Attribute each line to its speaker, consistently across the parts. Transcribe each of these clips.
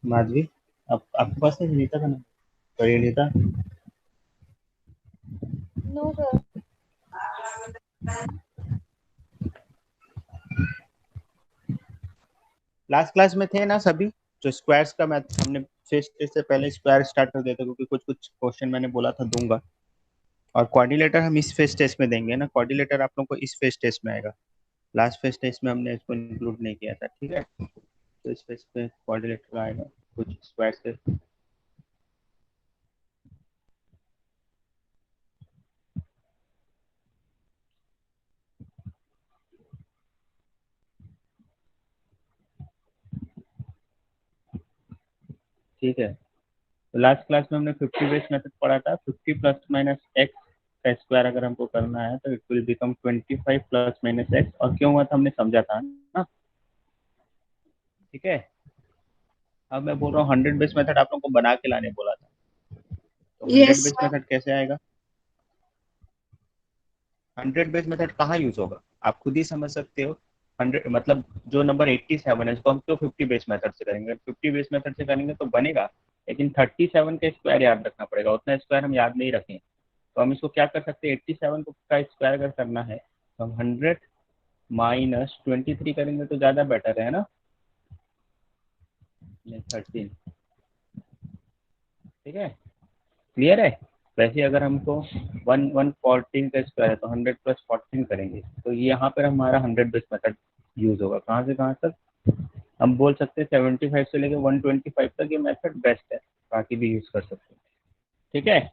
Speaker 1: माधवी, आप आपके पास है नीता का नाम? करिए Nita.
Speaker 2: No sir.
Speaker 1: Last class में थे ना सभी? जो स्क्वायर्स का मैथ हमने फेस टेस्ट से पहले स्क्वायर स्टार्ट कर देते, क्योंकि कुछ कुछ क्वेश्चन मैंने बोला था दूंगा। और कोऑर्डिनेटर हम इस फेस टेस्ट में देंगे ना, कोऑर्डिनेटर आप लोगों को इस फेस टेस्ट में आएगा। लास्ट फेस टेस्ट में हमने इसको इंक्लूड नहीं किया था, ठीक है? तो इस फेस पे कोऑर्डिनेटर आएगा कुछ स्क्वायर से। ठीक है, तो लास्ट क्लास में हमने 50 बेस मेथड पढ़ा था। 50 प्लस माइनस एक्स का स्क्वायर अगर हमको करना है तो it will become 25 plus minus x. और क्यों हुआ था हमने समझा था ना, ठीक है? अब मैं बोल रहा हूँ 100 बेस मेथड आप लोग को बना के लाने बोला था। तो 100
Speaker 2: यस
Speaker 1: बेस
Speaker 2: सर।
Speaker 1: मेथड कैसे आएगा? 100 बेस मेथड कहाँ यूज होगा आप खुद ही समझ सकते हो। 100 मतलब जो नंबर 87 है इसको हम तो 50 बेस मेथड से करेंगे। 50 बेस मेथड से करेंगे तो बनेगा, लेकिन 37 का स्क्वायर याद रखना पड़ेगा। उतना स्क्वायर हम याद नहीं रखें, तो हम इसको क्या कर सकते हैं, 87 को का स्क्वायर अगर करना है तो हम 100 माइनस 23 करेंगे तो ज़्यादा बेटर है ना, 13। ठीक है, क्लियर है? वैसे अगर हमको 114 का स्क्वायर है तो 100 प्लस 14 करेंगे, तो ये यहाँ पर हमारा 100 बेस मेथड यूज होगा। कहाँ से कहाँ तक? हम बोल सकते हैं 75 से लेकर 125 तक ये मेथड बेस्ट है, बाकी भी यूज कर सकते हैं। ठीक है,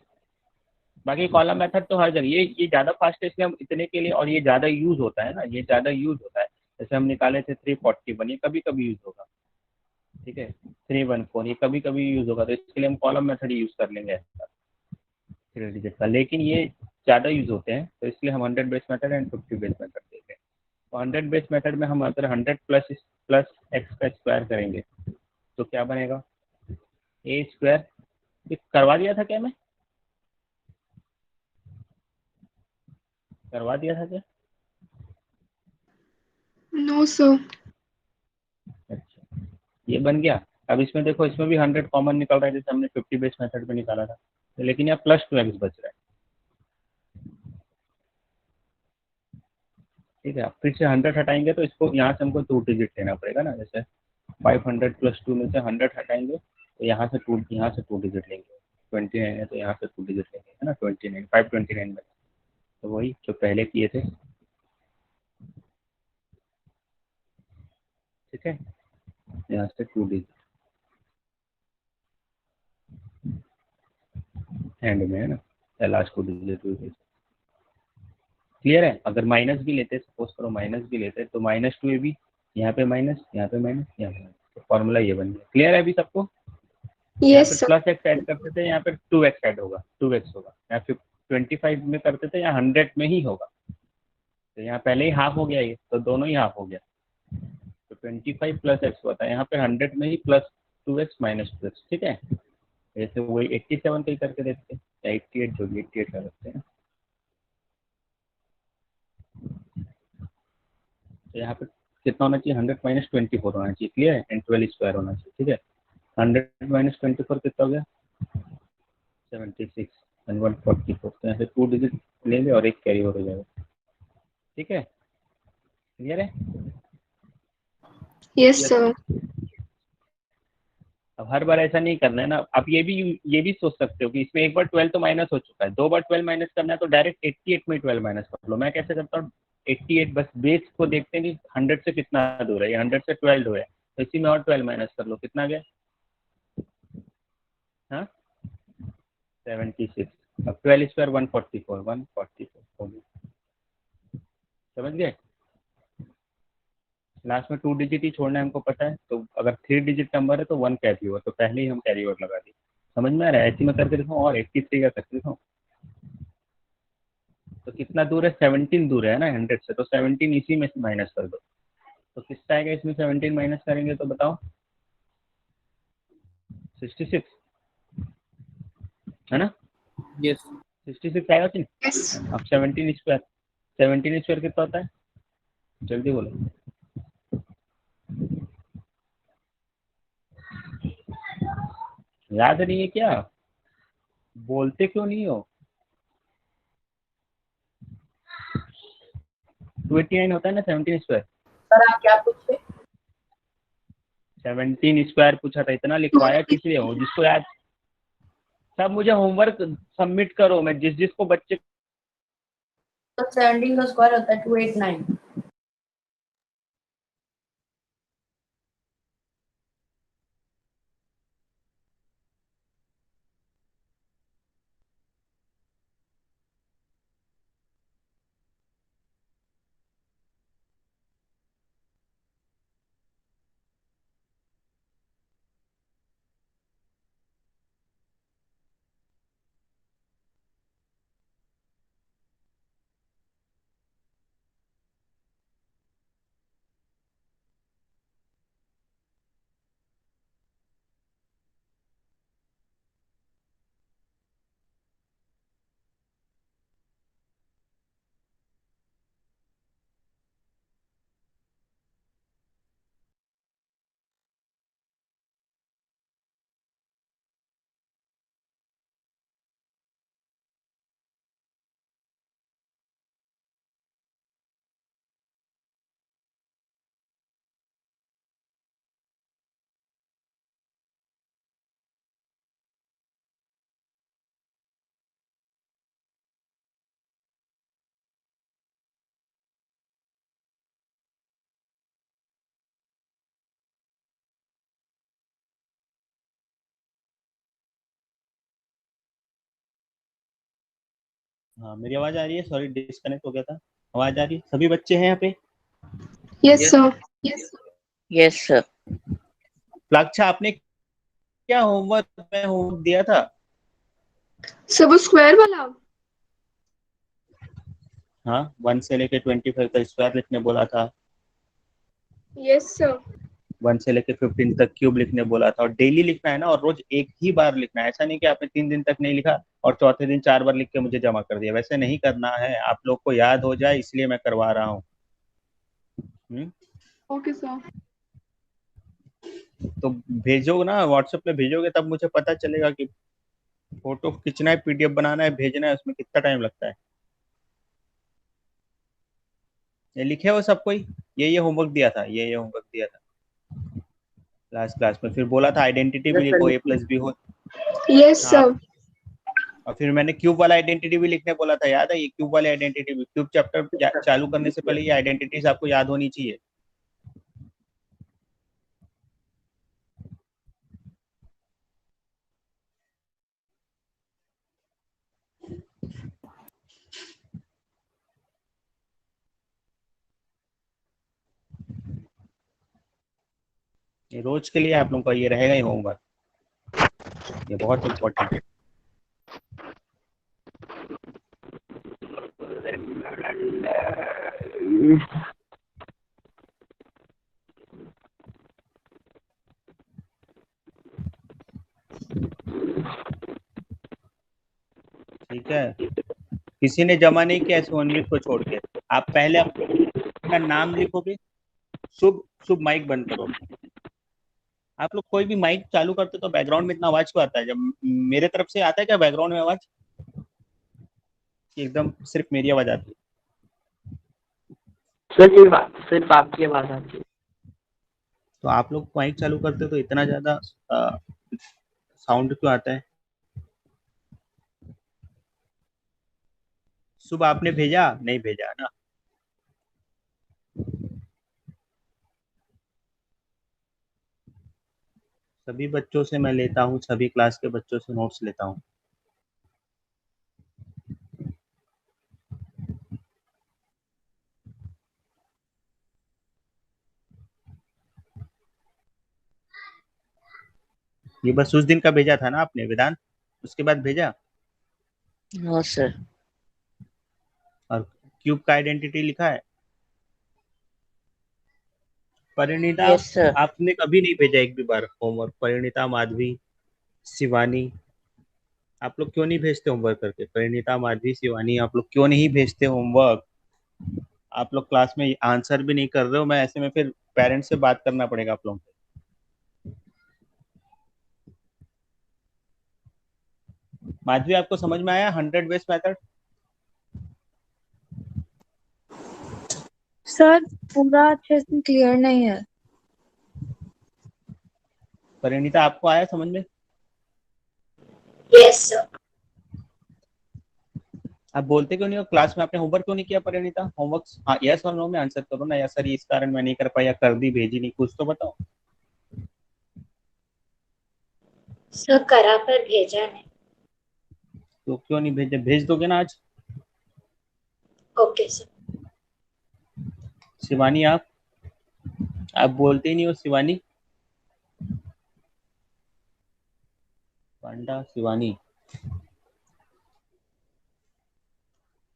Speaker 1: बाकी कॉलम मेथड तो हर जगह ये ज़्यादा फास्ट है, इसलिए हम इतने के लिए, और ये ज़्यादा यूज होता है ना, ये ज़्यादा यूज होता है। जैसे हम निकाले थे 341, ये कभी कभी यूज होगा। ठीक है, 314 ये कभी कभी यूज होगा, तो इसके लिए हम कॉलम मेथड यूज कर लेंगे ऐसा 3 डिजिट का। लेकिन ये ज़्यादा यूज होते हैं, तो इसलिए हम 100 base method and 50 base method देते हैं। तो 100 बेस मेथड में हम अगर 100 प्लस प्लस एक्स का स्क्वायर करेंगे तो क्या बनेगा? A square. करवा दिया था क्या मैं? करवा दिया था क्या?
Speaker 2: No sir.
Speaker 1: अच्छा, ये बन गया। अब इसमें देखो, इसमें भी 100 कॉमन निकल रहा है जैसे हमने 50 बेस मेथड में निकाला था, लेकिन यहाँ प्लस 2x बच रहा है। ठीक है, अब फिर से 100 हटाएंगे तो इसको यहाँ से हमको 2 डिजिट लेना पड़ेगा ना। जैसे 500 प्लस 2 में से 100 हटाएंगे तो यहाँ से 2 डिजिट लेंगे। 29 है तो यहाँ से 2 डिजिट लेंगे, है ना? 29 529 में, तो वही जो पहले किए थे। ठीक है, यहाँ से 2 डिजिट एंड में, है ना? या लास्ट 2 डिजिट। क्लियर है? अगर माइनस भी लेते, सपोज करो माइनस भी लेते, तो माइनस 2 भी, यहाँ पे माइनस, यहाँ पे माइनस, यहाँ पे माइनस, तो फॉर्मूला ये बन गया। क्लियर है अभी सबको? यहाँ पे
Speaker 2: yes sir.
Speaker 1: Plus x add करते थे, यहाँ पे 2x ऐड होगा, 2x होगा। यहाँ फिर 25 में करते थे, यहाँ 100 में ही होगा। तो यहाँ पहले ही हाफ हो गया, ये तो दोनों ही हाफ हो गया। तो 25 प्लस एक्स हुआ था, यहाँ पे 100 में ही प्लस 2x माइनस 2x। ठीक है, जैसे वही 87 का ही करके देखते हैं, या 88, जो भी 88 कर सकते हैं। तो यहाँ पे कितना होना चाहिए? 100 माइनस 24 होना चाहिए। क्लियर है? एंड 12 स्क्वायर होना चाहिए। ठीक है, 100 माइनस 24 कितना हो गया? 76 एंड 144। तो यहाँ से 2 डिजिट लेंगे और एक कैरी ओवर हो जाएगा। ठीक है, क्लियर है?
Speaker 2: Yes
Speaker 1: yes.
Speaker 2: सर।
Speaker 1: अब हर बार ऐसा नहीं करना है ना। आप ये भी सोच सकते हो कि इसमें एक बार 12 तो माइनस हो चुका है, 2 बार 12 माइनस करना है तो डायरेक्ट 88 में 12 माइनस कर लो। मैं कैसे करता हूँ, 88 बस बेस को देखते हैं कि 100 से कितना दूर है, ये 100 से 12 दूर है, तो इसी में और 12 माइनस कर लो, कितना गया? हाँ, 76। अब 12 स्क्वायर 144, 144 हो गया। समझ गए? लास्ट में 2 डिजिट ही छोड़ना है हमको पता है, तो अगर 3 डिजिट नंबर है तो 1 कैरी ओवर, तो पहले ही हम कैरी ओवर लगा दिए। समझ में आ रहा है? ऐसे में करके देखो, और 83 का करके देखो। तो कितना दूर है? 17 दूर है ना 100 से, तो 17 इसी में से माइनस कर दो, तो कितना आएगा इसमें? 17 माइनस करेंगे तो बताओ, 66, है ना?
Speaker 3: यस
Speaker 1: 66 आएगा कि
Speaker 2: यस।
Speaker 1: नहीं? अब 17 स्क्वायर कितना होता है? जल्दी बोलो। याद नहीं है क्या? बोलते क्यों नहीं हो? 289 होता है ना 17 स्क्वायर।
Speaker 3: सर आप क्या पूछे?
Speaker 1: 17 स्क्वायर पूछा था, इतना लिखवाया किस लिए हो जिसको याद। सब मुझे होमवर्क सबमिट करो, मैं जिस जिसको बच्चे।
Speaker 3: तो 17 का स्क्वायर होता है 289।
Speaker 1: हाँ मेरी आवाज आ रही है, सॉरी डिस्कनेक्ट हो गया था। आवाज आ रही है, सभी बच्चे हैं यहाँ पे?
Speaker 2: Yes, sir.
Speaker 4: Yes sir.
Speaker 1: Plaksha आपने क्या होमवर्क में होमवर्क दिया था?
Speaker 2: सर वो स्क्वायर वाला।
Speaker 1: हाँ 1 से लेके 25 तक स्क्वायर लिखने बोला था।
Speaker 2: Yes, sir.
Speaker 1: 1 से लेके 15 तक क्यूब लिखने बोला था, और डेली लिखना है ना, और रोज एक ही बार लिखना है। ऐसा नहीं कि आपने 3 दिन तक नहीं लिखा और चौथे दिन 4 बार लिख के मुझे जमा कर दिया, वैसे नहीं करना है। आप लोग को याद हो जाए इसलिए मैं करवा रहा हूँ।
Speaker 2: Okay, sir.
Speaker 1: तो भेजो ना, व्हाट्सएप पे भेजोगे तब मुझे पता चलेगा कि फोटो खींचना है, पीडीएफ बनाना है, भेजना है, उसमें कितना टाइम लगता है। ये लिखे हो सब कोई? ये होमवर्क दिया था, ये होमवर्क दिया था लास्ट क्लास में। फिर बोला था आइडेंटिटी भी लिखो, ए प्लस बी हो।
Speaker 2: Yes,
Speaker 1: हाँ,
Speaker 2: sir.
Speaker 1: और फिर मैंने क्यूब वाला आइडेंटिटी भी लिखने बोला था, याद है? ये क्यूब वाले आइडेंटिटी भी, क्यूब चैप्टर चालू करने से पहले ये आइडेंटिटीज आपको याद होनी चाहिए। ये रोज के लिए आप लोगों का ये रहेगा ही होमवर्क, ये बहुत इम्पोर्टेंट है। ठीक है, किसी ने जमा नहीं किया सोनमित को छोड़ के। आप पहले अपना नाम लिखोगे। शुभ शुभ माइक बंद करो। आप लोग कोई भी माइक चालू करते तो बैकग्राउंड में इतना आवाज क्यों आता है? जब मेरे तरफ से आता है क्या बैकग्राउंड में आवाज? एकदम सिर्फ मेरी आवाज आती है?
Speaker 4: सिर्फ आपकी आवाज आती है।
Speaker 1: तो आप लोग माइक चालू करते तो इतना ज्यादा साउंड क्यों आता है? शुभ आपने भेजा नहीं? भेजा ना? सभी बच्चों से मैं लेता हूँ, सभी क्लास के बच्चों से नोट्स लेता हूँ। ये बस उस दिन का भेजा था ना आपने वेदांत? उसके बाद भेजा?
Speaker 4: No sir.
Speaker 1: और क्यूब का आइडेंटिटी लिखा है? Parineeta
Speaker 4: yes sir.
Speaker 1: आपने कभी नहीं भेजा एक भी बार होमवर्क? परिणीता, माधवी, शिवानी, आप लोग क्यों नहीं भेजते होमवर्क करके? परिणीता, माधवी, शिवानी, आप लोग क्यों नहीं भेजते होमवर्क? आप लोग क्लास में आंसर भी नहीं कर रहे हो, मैं ऐसे में फिर पेरेंट्स से बात करना पड़ेगा आप लोगों को। माधवी आपको समझ में आया 100 बेस मेथड?
Speaker 5: सर पूरा अच्छे से क्लियर नहीं है।
Speaker 1: परिणीता आपको आया समझ में?
Speaker 2: Yes, sir.
Speaker 1: आप बोलते क्यों नहीं हो? क्लास में आपने होमवर्क क्यों नहीं किया परिणीता? होमवर्क हाँ यस और नो में आंसर करो ना। या सर इस कारण मैं नहीं कर पाया, कर दी भेजी नहीं, कुछ तो बताओ।
Speaker 2: सर करा पर भेजा नहीं।
Speaker 1: तो क्यों नहीं भेजे? भेज दोगे ना आज?
Speaker 2: Okay sir.
Speaker 1: शिवानी आप बोलते ही नहीं हो शिवानी। पांडा शिवानी,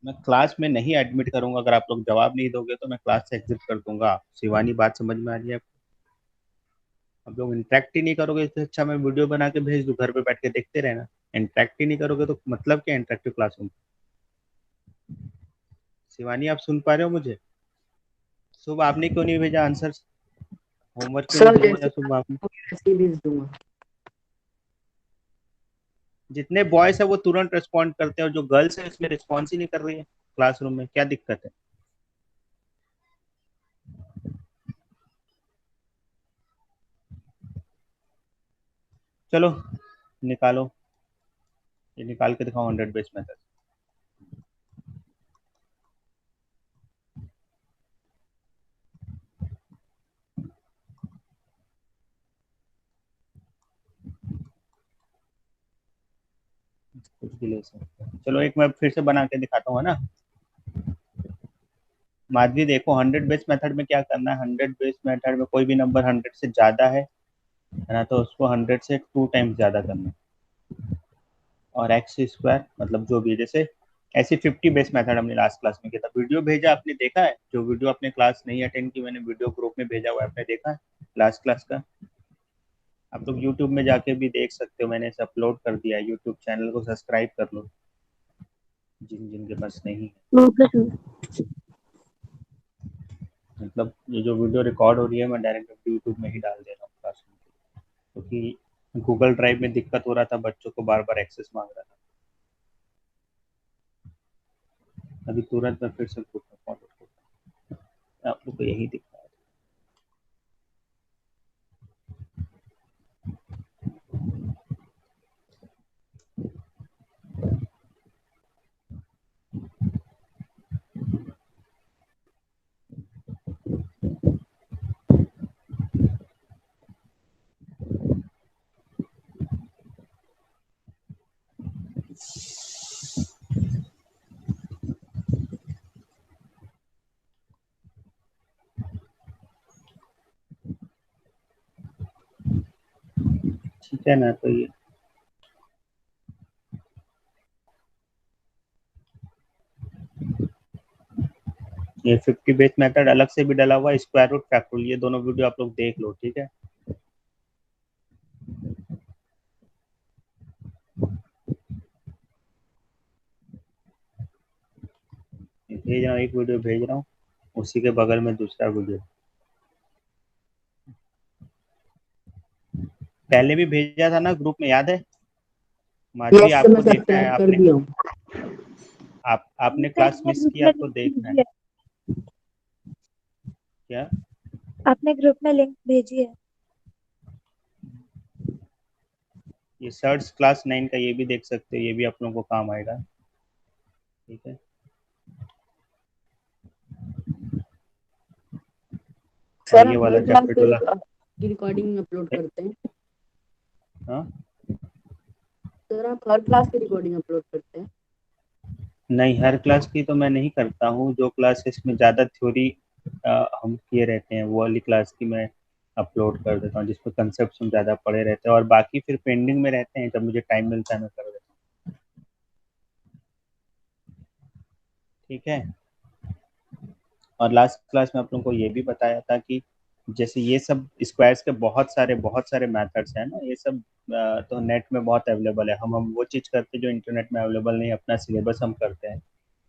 Speaker 1: मैं क्लास में नहीं एडमिट करूंगा। अगर आप लोग जवाब नहीं दोगे तो मैं क्लास से एग्जिट कर दूंगा। शिवानी बात समझ में आ रही है आपको? आप लोग इंटरेक्ट ही नहीं करोगे, इससे अच्छा मैं वीडियो बना के भेज दूं, घर पे बैठ के देखते रहना। इंटरेक्ट ही नहीं करोगे तो मतलब क्या इंटरेक्टिव क्लासरूम? शिवानी आप सुन पा रहे हो मुझे? सुबह आपने क्यों नहीं भेजा आंसर? होमवर्क क्यों नहीं
Speaker 6: सर
Speaker 1: भेजा
Speaker 6: जैसे
Speaker 1: सुबह आपने?
Speaker 6: वैसे ही भेज दूंगा।
Speaker 1: जितने बॉयज है वो तुरंत रिस्पॉन्ड करते हैं और जो गर्ल्स है इसमें रिस्पॉन्स ही नहीं कर रही है। क्लासरूम में क्या दिक्कत है? चलो निकालो, ये निकाल के दिखाओ 100 बेस मेथड। कुछ भी ले सकते हैं। चलो एक मैं फिर से बना के दिखाता हूँ, है ना। माधवी देखो 100 बेस मेथड में क्या करना है। 100 बेस मेथड में कोई भी नंबर 100 से ज्यादा है ना, तो उसको 100 से 2 टाइम्स ज्यादा करना है। और एक्स स्क्वायर मतलब जो भी, जैसे ऐसे 50 बेस मेथड हमने लास्ट क्लास में किया था। वीडियो भेजा आपने देखा है? जो वीडियो अपने क्लास नहीं अटेंड की, मैंने वीडियो ग्रुप में भेजा हुआ है, आपने देखा है लास्ट क्लास का? आप लोग यूट्यूब में जाके भी देख सकते हो, मैंने इसे अपलोड कर दिया है। यूट्यूब चैनल को सब्सक्राइब कर लो जिन जिनके पास नहीं है।
Speaker 5: Okay sir.
Speaker 1: मतलब ये जो वीडियो रिकॉर्ड हो रही है मैं डायरेक्ट यूट्यूब में ही डाल दे रहा हूँ क्लास में, क्योंकि गूगल ड्राइव में दिक्कत हो रहा था, बच्चों को बार बार एक्सेस मांग रहा था। अभी तुरंत मैं फिर से ग्रुप में फॉरवर्ड करता हूँ, आप लोग को यही दिख रहा है। ठीक है ना, तो ये 50 बेस मेथड अलग से भी डला हुआ है, स्क्वायर रूट फैक्टोरियल, ये दोनों वीडियो आप लोग देख लो, ठीक है। भेज रहा हूँ, एक वीडियो भेज रहा हूँ, उसी के बगल में दूसरा वीडियो पहले भी भेजा था ना ग्रुप में, याद है? माधवी
Speaker 6: यस सर, मैं
Speaker 1: आपको देखना है,
Speaker 6: सब्सक्राइब कर दिया हूँ।
Speaker 1: आपने क्लास मिस किया, आपको देखना है क्या?
Speaker 5: आपने ग्रुप में लिंक भेजी है।
Speaker 1: ये सर्च क्लास 9 का ये भी देख सकते हो, ये भी आप लोगों को काम आएगा, ठीक है। और
Speaker 6: सर
Speaker 1: ये
Speaker 6: हम
Speaker 1: वाला
Speaker 6: हर क्लास
Speaker 1: चैप्टर
Speaker 6: की
Speaker 1: 12।
Speaker 6: रिकॉर्डिंग अपलोड करते हैं।
Speaker 1: हाँ
Speaker 6: सर आप हर क्लास की रिकॉर्डिंग अपलोड करते हैं?
Speaker 1: नहीं, हर क्लास की तो मैं नहीं करता हूँ। जो क्लासेस में ज़्यादा थ्योरी हम किए रहते हैं वो वाली क्लास की मैं अपलोड कर देता हूँ, जिसमें कंसेप्ट हम ज़्यादा पढ़े रहते हैं, और बाकी फिर पेंडिंग में रहते हैं, जब मुझे टाइम मिलता है मैं कर देता हूँ, ठीक है। और लास्ट क्लास में आप लोगों को ये भी बताया था कि जैसे ये सब स्क्वायर्स के बहुत सारे मेथड्स हैं ना, ये सब तो नेट में बहुत अवेलेबल है। हम वो चीज़ करते हैं जो इंटरनेट में अवेलेबल नहीं, अपना सिलेबस हम करते हैं।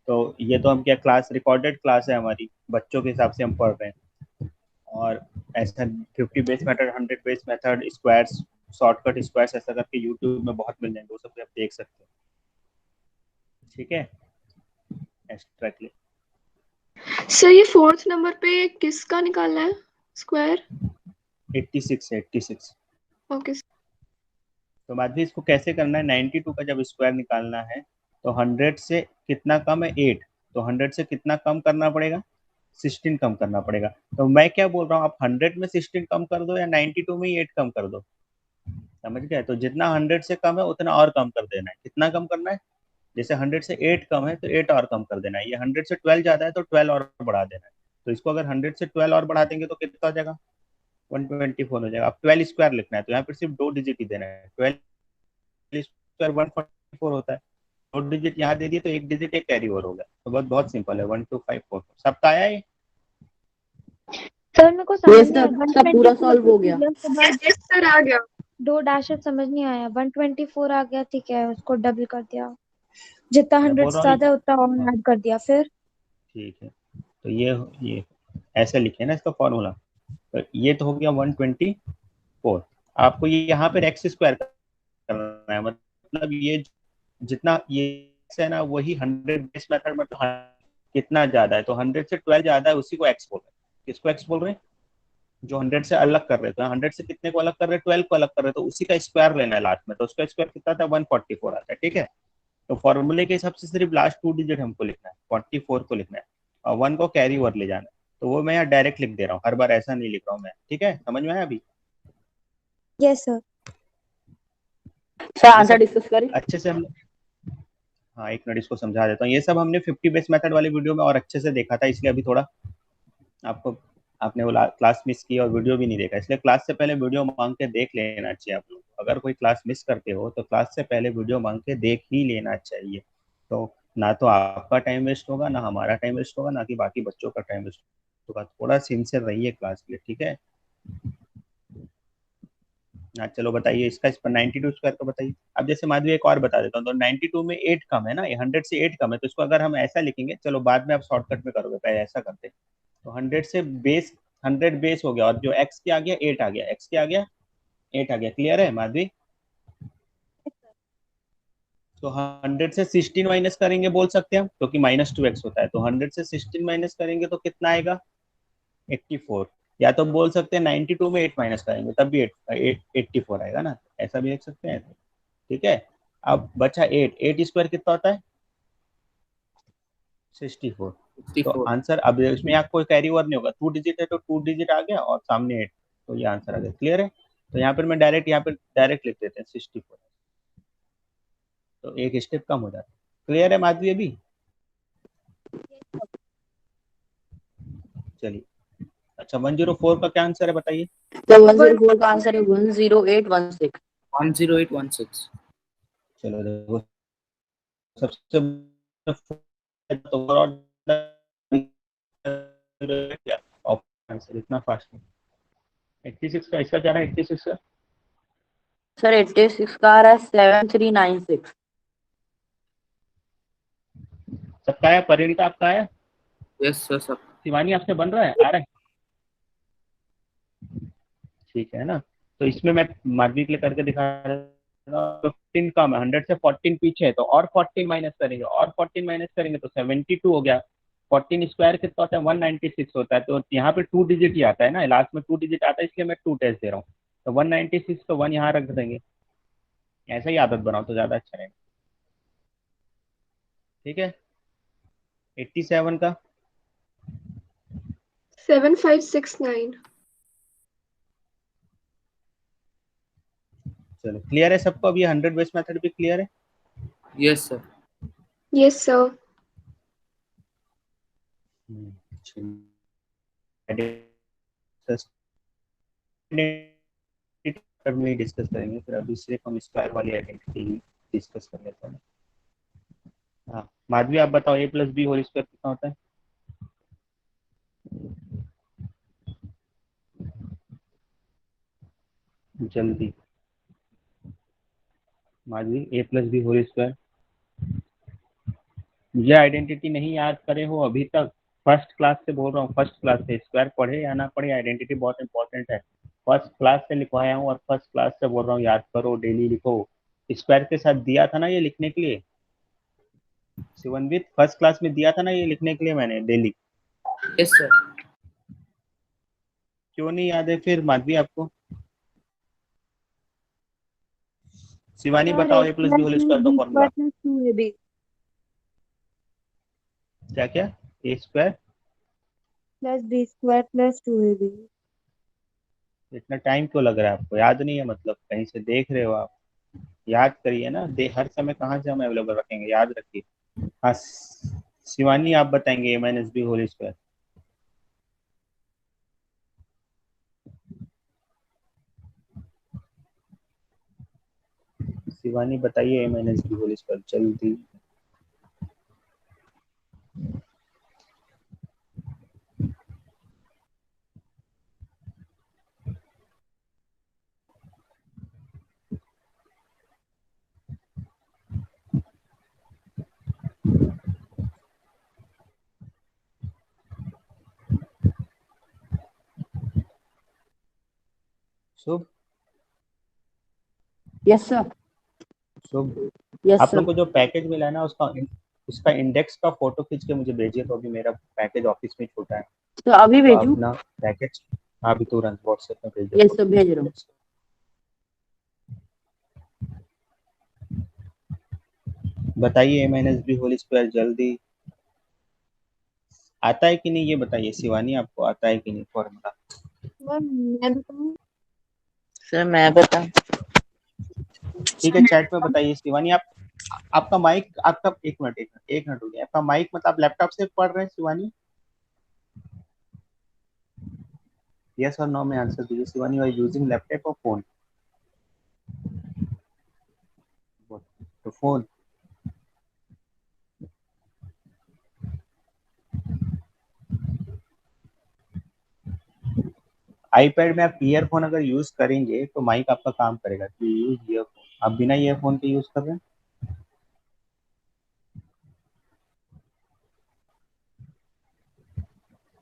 Speaker 1: तो ये तो हम क्या, क्लास रिकॉर्डेड क्लास है हमारी, बच्चों के हिसाब से हम पढ़ रहे हैं। और ऐसा 50 base method, 100 base method, squares, shortcut squares, ऐसा करके यूट्यूब में बहुत मिल जाएंगे, वो सब आप देख सकते हैं। ठीक है, एब्स्ट्रैक्टली।
Speaker 7: सर ये फोर्थ नंबर पे किसका निकालना है स्क्वायर?
Speaker 1: 86 है, 86।
Speaker 7: ओके
Speaker 1: तो बाद में इसको कैसे करना है, 92 का जब स्क्वायर निकालना है तो 100 से कितना कम है, 8, तो 100 से कितना कम करना पड़ेगा, 16 कम करना पड़ेगा। तो मैं क्या बोल रहा हूँ, आप 100 में 16 कम कर दो या 92 में ही 8 कम कर दो, समझ गए? तो जितना 100 से कम है उतना और कम कर देना है। कितना कम करना है, जैसे 100 से 8 कम है तो 8 और कम कर देना है। ये 100 से 12 ज़्यादा है तो 12 और बढ़ा देना है। तो इसको अगर 100 से 12 और बढ़ा देंगे तो कितना हो जाएगा, 124 हो जाएगा। अब 12 स्क्वायर लिखना है तो यहाँ पर सिर्फ 2 डिजिट ही देना है। 12 स्क्वायर 144 होता है, 2 डिजिट यहाँ दे दिए तो 1 डिजिट एक कैरी ओवर हो गया। तो बहुत बहुत सिंपल है, 12544। सबका आया है?
Speaker 5: सर मेरे को
Speaker 6: ये
Speaker 5: समझ नहीं आया
Speaker 6: सर सब पूरा
Speaker 5: 124
Speaker 6: सॉल्व हो गया।
Speaker 5: के बाद
Speaker 7: यस सर आ गया।
Speaker 5: 2 डैशेस समझ नहीं आया। 124 आ गया, ठीक है, उसको डबल कर दिया, जितना
Speaker 1: मैं
Speaker 5: 100
Speaker 1: बोल
Speaker 5: से
Speaker 1: रहा हूँ
Speaker 5: ज्यादा है उतना और
Speaker 1: हाँ,
Speaker 5: ऐड कर दिया। फिर
Speaker 1: ठीक है। तो ये ऐसे लिखे ना इसका फॉर्मूला। तो ये तो हो गया 124। आपको ये यहाँ पे एक्स स्क्वायर करना है, मतलब ये जितना ये x है ना वही 100 बेस मेथड में तो कितना ज्यादा है, तो 100 से 12 ज्यादा है उसी को x बोल रहे हैं। किसको x बोल रहे हैं, जो 100 से अलग कर रहे थे। 100 से कितने को अलग कर रहे हैं, 12 को अलग कर रहे हैं, तो उसी का स्क्वायर लेना है लास्ट में। तो उसका स्क्वायर कितना था, 144 आता है। ठीक है, तो फॉर्मूले के हिसाब से सिर्फ लास्ट 2 डिजिट हमको लिखना है, 44 को लिखना है और 1 को कैरी ओवर ले जाना है। तो वो मैं यहाँ डायरेक्ट लिख दे रहा हूँ, हर बार ऐसा नहीं लिख रहा हूँ मैं। ठीक है, समझ में आया अभी?
Speaker 5: Yes sir.
Speaker 6: Sir answer discuss करें।
Speaker 1: अच्छे से हम, हाँ एक मिनट इसको समझा देता हूँ। ये सब हमने 50 बेस मेथड वाली वीडियो में और अच्छे से देखा था, इसलिए अभी थोड़ा आपको, आपने वो क्लास मिस की और वीडियो भी नहीं देखा, इसलिए क्लास से पहले वीडियो मांग के देख लेना चाहिए आप लोग। अगर कोई क्लास मिस करते हो तो क्लास से पहले वीडियो मांग के देख ही लेना चाहिए। तो ना तो आपका टाइम वेस्ट होगा, ना हमारा टाइम वेस्ट होगा, ना कि बाकी बच्चों का टाइम वेस्ट होगा। थोड़ा सिंसियर रहिए क्लास के लिए, ठीक है? हाँ चलो बताइए, इसका इस पर 92 स्क्वायर का बताइए। अब जैसे माधवी एक और बता देता हूँ, तो 92 में 8 कम है ना, ये 100 से 8 कम है, तो इसको अगर हम ऐसा लिखेंगे, चलो बाद में आप शॉर्टकट में करोगे, पहले ऐसा करते हैं। तो 100 से बेस, 100 बेस हो गया और जो x के आ गया 8 आ गया, x के आ गया 8 आ गया। क्लियर है माधवी? तो 100 से 16 माइनस करेंगे बोल सकते हैं हम, क्योंकि -2x होता है। तो 100 से 16 माइनस करेंगे तो कितना आएगा, 84। या तो बोल सकते हैं 92 में 8 माइनस करेंगे तब भी 84 आएगा ना, ऐसा भी देख सकते हैं। ठीक है, अब बचा 8, 8 स्क्वायर कितना होता है, 64। तो आंसर, अब इसमें यहाँ कोई कैरी ओवर नहीं होगा, 2 डिजिट है तो 2 डिजिट आ गया और सामने 8, तो ये आंसर आ गया। क्लियर है? तो यहाँ पर मैं डायरेक्ट लिख देते हैं 64, तो एक स्टेप कम हो जाता है। क्लियर है माधवी अभी? चलिए, अच्छा 104 का क्या आंसर है बताइए?
Speaker 6: तो 104 का आंसर है 10816।
Speaker 8: 10816।
Speaker 1: चलो देखो, सबसे तो आंसर इतना फास्ट है। 86 का, इसका क्या है 86 का?
Speaker 6: सर 86 का आ रहा है 7396।
Speaker 1: सबका आया, परिणीता आपका आया,
Speaker 8: यस सर सब।
Speaker 1: शिवानी आपसे बन रहा है, आ रहा है? ठीक है ना, तो इसमें मैं माधवी के लिए करके दिखा रहा हूँ। 15 कम है, 100 से 14 पीछे है, तो और 14 माइनस करेंगे, और 14 माइनस करेंगे तो 72 हो गया। 14 स्क्वायर कितना होता है, 196 होता है। तो यहाँ पे 2 डिजिट ही आता है ना, लास्ट में 2 डिजिट आता है, इसलिए मैं 2 टेस्ट दे रहा हूँ। तो 196 को 1 यहाँ रख देंगे, ऐसा ही आदत बनाओ तो ज़्यादा अच्छा रहेगा। ठीक है, 87 का
Speaker 7: 7569।
Speaker 1: चलो क्लियर है सबको? अब ये 100 बेस मेथड भी क्लियर है?
Speaker 8: Yes sir.
Speaker 7: Yes sir.
Speaker 1: में डिस्कस करेंगे, फिर अभी सिर्फ हम स्क्वायर वाली आइडेंटिटी डिस्कस कर लेते हैं। हाँ माधवी आप बताओ, a plus B whole square कितना होता है? जल्दी Madhavi, a plus B whole square. ये आइडेंटिटी नहीं याद करे हो अभी तक? फर्स्ट क्लास से बोल रहा हूँ, फर्स्ट क्लास से। स्क्वायर पढ़े या ना पढ़े, आइडेंटिटी बहुत इंपॉर्टेंट है। फर्स्ट क्लास से लिखवाया हूँ और फर्स्ट क्लास से बोल रहा हूँ, याद करो, डेली लिखो। स्क्वायर के साथ दिया था ना ये लिखने के लिए, शिवनवीत फर्स्ट क्लास में दिया था ना ये लिखने के लिए मैंने डेली,
Speaker 8: यस सर।
Speaker 1: क्यों नहीं याद है फिर माधवी आपको? शिवानी बताओ A plus B whole square का फॉर्मूला क्या क्या? A square
Speaker 5: plus B square plus 2ab।
Speaker 1: इतना टाइम क्यों लग रहा है आपको? याद नहीं है मतलब कहीं से देख रहे हो आप? याद करिए ना, हर समय कहाँ से हम अवेलेबल रखेंगे, याद रखिए। हाँ शिवानी आप बताएंगे A minus B whole square. Shivani बताइए A minus B whole square जल्दी। Shubh
Speaker 6: yes sir.
Speaker 1: Shubh
Speaker 6: yes
Speaker 1: आप
Speaker 6: सर।
Speaker 1: लोग को जो पैकेज मिला है ना उसका इंडेक्स का फोटो खींच के मुझे भेजिए, तो अभी मेरा पैकेज ऑफिस में छूटा है
Speaker 6: तो अभी
Speaker 1: तो आप
Speaker 6: भेजू?
Speaker 1: ना पैकेज अभी तुरंत व्हाट्सएप में भेजिए।
Speaker 6: यस सर, भेज रहा हूँ।
Speaker 1: बताइए A minus B whole square जल्दी। आता है कि नहीं ये बताइए शिवानी, आपको आता है कि नहीं फॉर्मूला?
Speaker 5: मैं बताऊं?
Speaker 4: सर मैं बताऊं?
Speaker 1: ठीक है चैट में बताइए शिवानी। आपका माइक आपका एक मिनट हो गया। आपका माइक मतलब आप लैपटॉप से पढ़ रहे हैं शिवानी? यस और नो में आंसर दीजिए शिवानी। आर यूजिंग लैपटॉप और फोन? तो फोन। आईपैड में आप ईयरफोन अगर यूज करेंगे तो माइक आपका काम करेगा। तो यूज ईयरफोन। आप बिना ईयरफोन के यूज कर रहे हैं?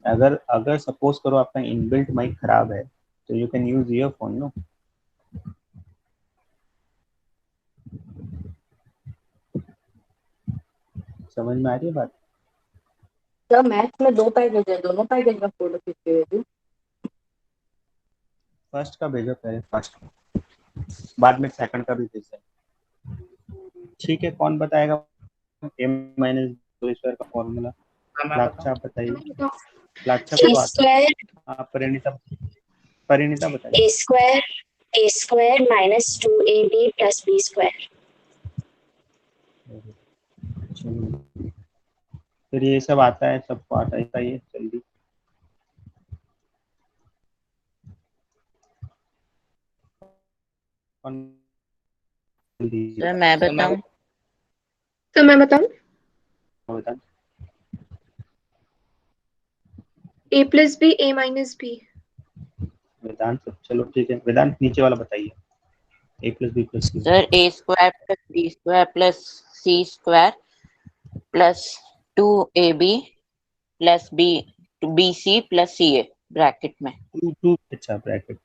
Speaker 1: अगर अगर सपोज करो आपका इनबिल्ट माइक खराब है तो you can use earphone no. समझ में आ रही है बात?
Speaker 6: सर मैथ्स में 2 पैकेज है, दोनों पैकेज का फोटो खींच के भेजू?
Speaker 1: फर्स्ट का भेजो पहले, फर्स्ट बाद में सेकंड का भी भेजना। ठीक है कौन बताएगा ए माइनस स्क्वायर का फॉर्मूला?
Speaker 8: हाँ मैं
Speaker 1: लाक्षा
Speaker 8: बताऊँ।
Speaker 1: आप बताइए।
Speaker 7: मैं बताऊं?
Speaker 1: लाक्षा को
Speaker 2: ए
Speaker 1: तो आता है।
Speaker 2: स्क्वायर
Speaker 1: आप परिणीता बताइए।
Speaker 2: A square minus 2ab plus B square.
Speaker 1: फिर ये सब आता है, सबको आता है, बताइए जल्दी। कौन जल्दी
Speaker 4: सर मैं
Speaker 8: सर मैं
Speaker 4: बताऊं?
Speaker 7: तो मैं बताऊं?
Speaker 1: बता।
Speaker 7: a plus B a minus B.
Speaker 1: Vedant चलो ठीक है, वेदांत नीचे वाला बताइए। A plus B plus C.
Speaker 4: Sir A square plus B square plus C square plus 2ab plus B C plus C A bracket में।
Speaker 1: टू अच्छा ब्रैकेट।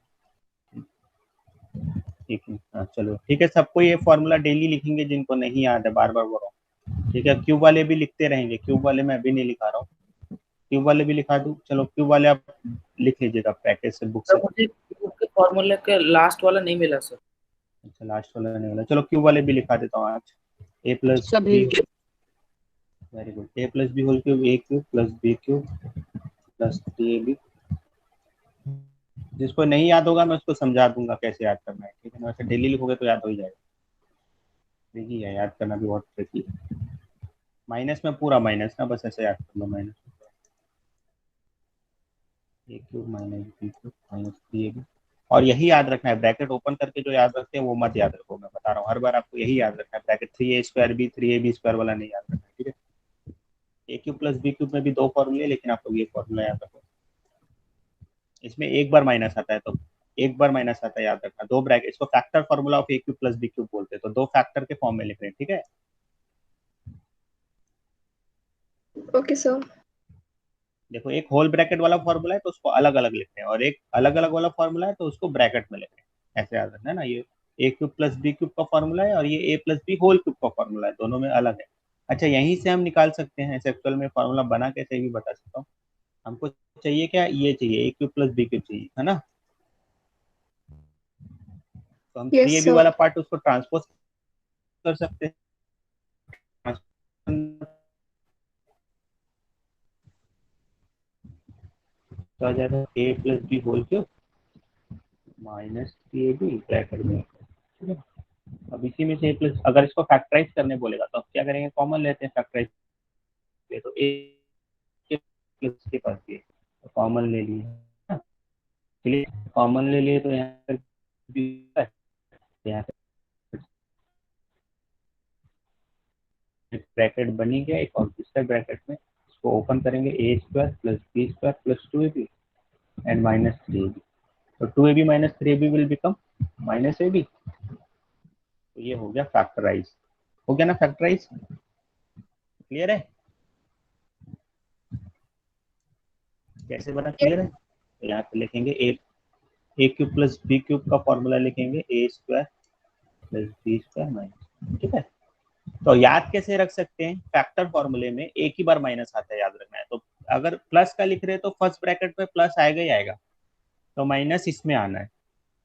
Speaker 1: ठीक है हाँ चलो ठीक है। सबको ये फॉर्मूला डेली लिखेंगे जिनको नहीं याद है, बार बार बोल रहा हूँ। ठीक है क्यूब वाले भी लिखते रहेंगे। क्यूब वाले मैं अभी नहीं लिखा रहा हूँ, क्यूब वाले भी लिखा दूँ। चलो क्यूब वाले आप लिख लीजिएगा पैकेज से, बुक
Speaker 8: सर
Speaker 1: से।
Speaker 8: मुझे के फॉर्मूले के लास्ट वाला नहीं मिला सर।
Speaker 1: अच्छा लास्ट वाला नहीं वाला, चलो क्यूब वाले भी लिखा देता हूँ आज। ए प्लस
Speaker 6: सब
Speaker 1: बी,
Speaker 6: भेज।
Speaker 1: Very good. A plus B whole cube, A cube plus B cube plus 3ab। जिसको नहीं याद होगा मैं उसको समझा दूंगा कैसे याद करना है। ठीक है ना, वैसे डेली लिखोगे तो याद हो ही जाएगा। देखिए है, याद करना भी बहुत ट्रिकी है। माइनस में पूरा माइनस ना, बस ऐसे याद कर लो। Minus A cube minus B cube minus 3ab। और यही याद रखना है, ब्रैकेट ओपन करके जो याद रखते हैं वो मत याद रखो। मैं बता रहा हूँ हर बार आपको यही याद रखना है, bracket 3a² B 3ab square वाला नहीं याद रखना है। ठीक है A cube plus B cube में भी 2 फॉर्मूले, लेकिन आप लोग ये फॉर्मूला याद रखो। इसमें एक बार माइनस आता है तो एक बार माइनस आता है, याद रखना। 2 ब्रैकेट, इसको factor formula of A cube plus B cube बोलते हैं, तो 2 फैक्टर के फॉर्म में लिख रहे हैं। ठीक है
Speaker 7: ओके सर।
Speaker 1: देखो एक होल ब्रैकेट वाला फॉर्मूला है तो उसको अलग अलग लिखते हैं, और एक अलग अलग वाला फॉर्मूला है तो उसको ब्रैकेट में लिखते हैं। ऐसे याद रखना है ना। ये ए क्यूब प्लस बी क्यूब का फॉर्मूला है और ये ए प्लस बी होल क्यूब का फॉर्मूला है, दोनों में अलग है। अच्छा यहीं से हम निकाल सकते हैं, एक्चुअल में फॉर्मूला बना कैसे भी बता सकता हूँ। हमको चाहिए क्या, ये चाहिए, A cube plus B cube चाहिए, है ना। तो हम three
Speaker 7: yes
Speaker 1: A B
Speaker 7: sir.
Speaker 1: वाला पार्ट उसको ट्रांसपोज कर सकते हैं। तो आ जाएगा A plus B whole cube minus three A B bracket में, ठीक है। अब इसी में से ए प्लस, अगर इसको फैक्टराइज करने बोलेगा तो अब क्या करेंगे, कॉमन लेते हैं फैक्टराइज, तो ए प्लस के पास ये तो कॉमन ले लिए, चलिए कॉमन ले लिए, तो यहाँ पर यहाँ ब्रैकेट बनी गया एक और दूसरे ब्रैकेट में, इसको ओपन करेंगे, A square plus B square plus two A B and minus three A B, तो two A B minus three A B will become minus A B. तो ये हो गया फैक्टराइज, हो गया ना फैक्टराइज, क्लियर है, कैसे बना क्लियर है। तो यहाँ पे लिखेंगे A cube plus B cube का फॉर्मूला लिखेंगे A square plus B square minus, ठीक है। तो याद कैसे रख सकते हैं, फैक्टर फॉर्मूले में एक ही बार माइनस आता है, याद रखना है। तो अगर प्लस का लिख रहे हैं तो फर्स्ट ब्रैकेट में प्लस आएगा ही आएगा, तो माइनस इसमें आना है,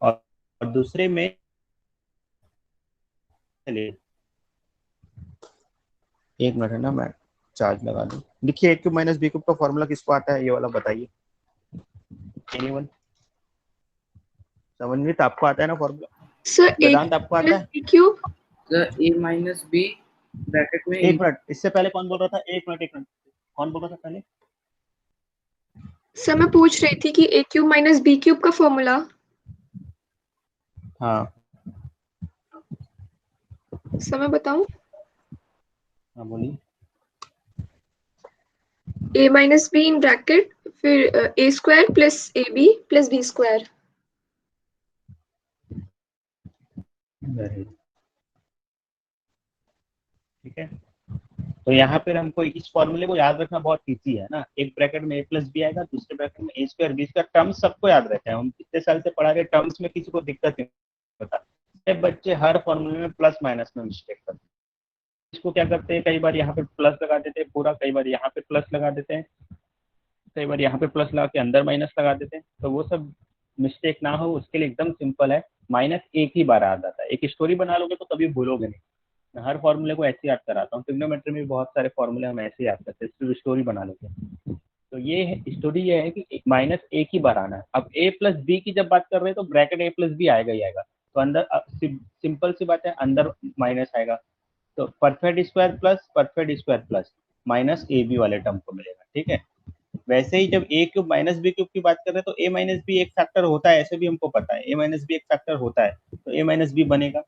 Speaker 1: और दूसरे में, चलिए एक मिनट है ना, मैं चार्ज लगा दूं। देखिए ए क्यूब माइनस बी क्यूब का फॉर्मूला किसको आता है, ये वाला बताइए, एनीवन समझ आपको आता है ना फॉर्मूला,
Speaker 7: सर ए
Speaker 1: वेदांत आपको आता है।
Speaker 7: B cube.
Speaker 8: Sir A minus B bracket में
Speaker 1: एक मिनट, इससे पहले कौन बोल रहा था, एक मिनट कौन बोल रहा था पहले।
Speaker 7: सर मैं पूछ रही थी कि A cube minus B cube का फॉर्मूला।
Speaker 1: हाँ
Speaker 7: सर मैं बताऊं,
Speaker 1: हाँ बोलिए।
Speaker 7: A minus B in bracket फिर A square plus A B plus B square.
Speaker 1: ठीक है, तो यहाँ पर हमको इस फॉर्मूले को याद रखना बहुत इजी है ना, एक ब्रैकेट में ए प्लस बी आएगा, दूसरे ब्रैकेट में A square B square, terms सबको याद रहते हैं, हम कितने साल से पढ़ा रहे, टर्म्स में किसी को दिक्कत नहीं होता। बच्चे हर फॉर्मूले में प्लस माइनस में मिस्टेक करते हैं, इसको क्या करते हैं, कई बार यहाँ पे प्लस लगा देते हैं पूरा, कई बार यहाँ पे प्लस लगा देते हैं, कई बार यहाँ पे प्लस लगा के अंदर माइनस लगा देते हैं, तो वो सब मिस्टेक ना हो उसके लिए एकदम सिंपल है, माइनस एक ही बार आ जाता है। एक स्टोरी बना लोगे तो कभी भूलोगे नहीं, मैं हर फॉर्मूले को ऐसे याद कराता हूँ, ट्रिग्नोमेट्री में भी बहुत सारे फॉर्मूले हम ऐसे याद करते हैं, सिर्फ स्टोरी बना लेते हैं। तो ये स्टोरी ये है कि माइनस एक ही बार आना है। अब ए प्लस बी की जब बात कर रहे हैं तो ब्रैकेट ए प्लस बी आएगा ही आएगा, तो अंदर सिंपल सी बात है, अंदर माइनस आएगा, तो perfect square plus minus A B वाले टर्म को मिलेगा, ठीक है। वैसे ही जब A cube minus B cube की बात कर रहे हैं तो ए माइनस बी एक फैक्टर होता है, ऐसे भी हमको पता है ए माइनस बी एक फैक्टर होता है, तो ए माइनस बी बनेगा,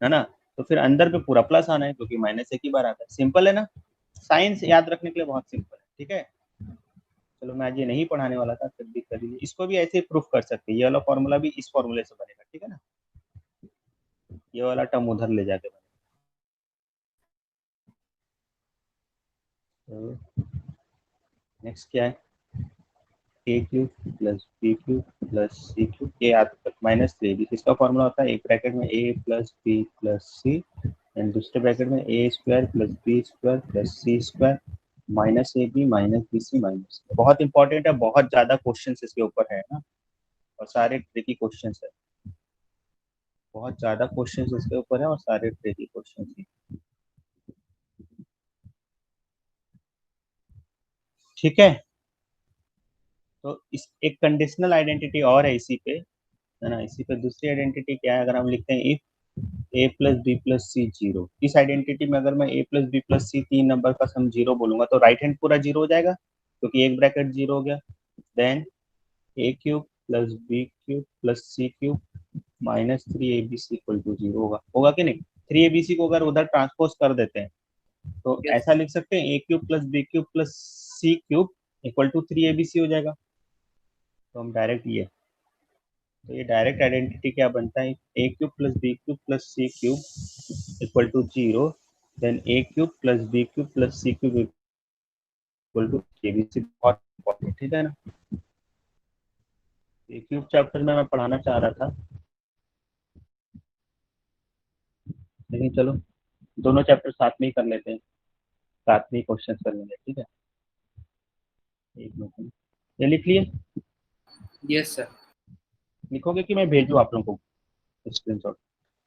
Speaker 1: है ना। तो फिर अंदर पे पूरा प्लस आना है क्योंकि माइनस एक ही बार आता है, सिंपल है ना, साइंस याद रखने के लिए बहुत सिंपल है, ठीक है। चलो मैं आज ये नहीं पढ़ाने वाला था, फिर भी कर लीजिए, इसको भी ऐसे ही प्रूफ कर सकते हैं, ये वाला फॉर्मूला भी इस फॉर्मूले से बनेगा, ठीक है ना, ये वाला टर्म उधर ले जाके बनेगा। तो नेक्स्ट क्या है, A cube plus B cube plus C cube, ये याद माइनस थ्री बी, इसका फॉर्मूला होता है एक ब्रैकेट में A plus B plus C and दूसरे ब्रैकेट में A square plus B square plus C square minus A B minus B C minus. बहुत इंपॉर्टेंट है, बहुत ज्यादा क्वेश्चन इसके ऊपर है ना, और सारे ट्रिकी क्वेश्चन है, बहुत ज्यादा क्वेश्चन इसके ऊपर है और सारे ट्रिकी क्वेश्चन है, ठीक है। तो इस एक कंडीशनल आइडेंटिटी और है इसी पे, है ना, इसी पे दूसरी आइडेंटिटी क्या है, अगर हम लिखते हैं if A plus B plus C zero, इस आइडेंटिटी में अगर मैं A plus B plus C तीन नंबर का सम जीरो बोलूंगा तो राइट हैंड पूरा जीरो हो जाएगा क्योंकि एक ब्रैकेट जीरो हो गया, then A cube plus B cube plus C cube minus three A B C equal to zero होगा, होगा कि नहीं। थ्री ए बी सी को अगर उधर ट्रांसपोज कर देते हैं तो ऐसा लिख सकते हैं A cube plus B cube plus C cube equal to three A B C हो जाएगा, तो हम डायरेक्ट तो ये डायरेक्ट आइडेंटिटी क्या बनता है, A cube plus B cube plus C cube equal to zero, then A cube plus B cube plus C cube equal to A B C, बहुत इंपॉर्टेंट, ठीक है ना। ए क्यूब चैप्टर में मैं पढ़ाना चाह रहा था, लेकिन चलो दोनों चैप्टर साथ में ही कर लेते हैं, साथ में क्वेश्चन कर लेंगे, ठीक है। एक मिनट, ये लिख लिए?
Speaker 8: Yes sir.
Speaker 1: लिखोगे कि मैं भेजूँ आप लोगों को स्क्रीनशॉट?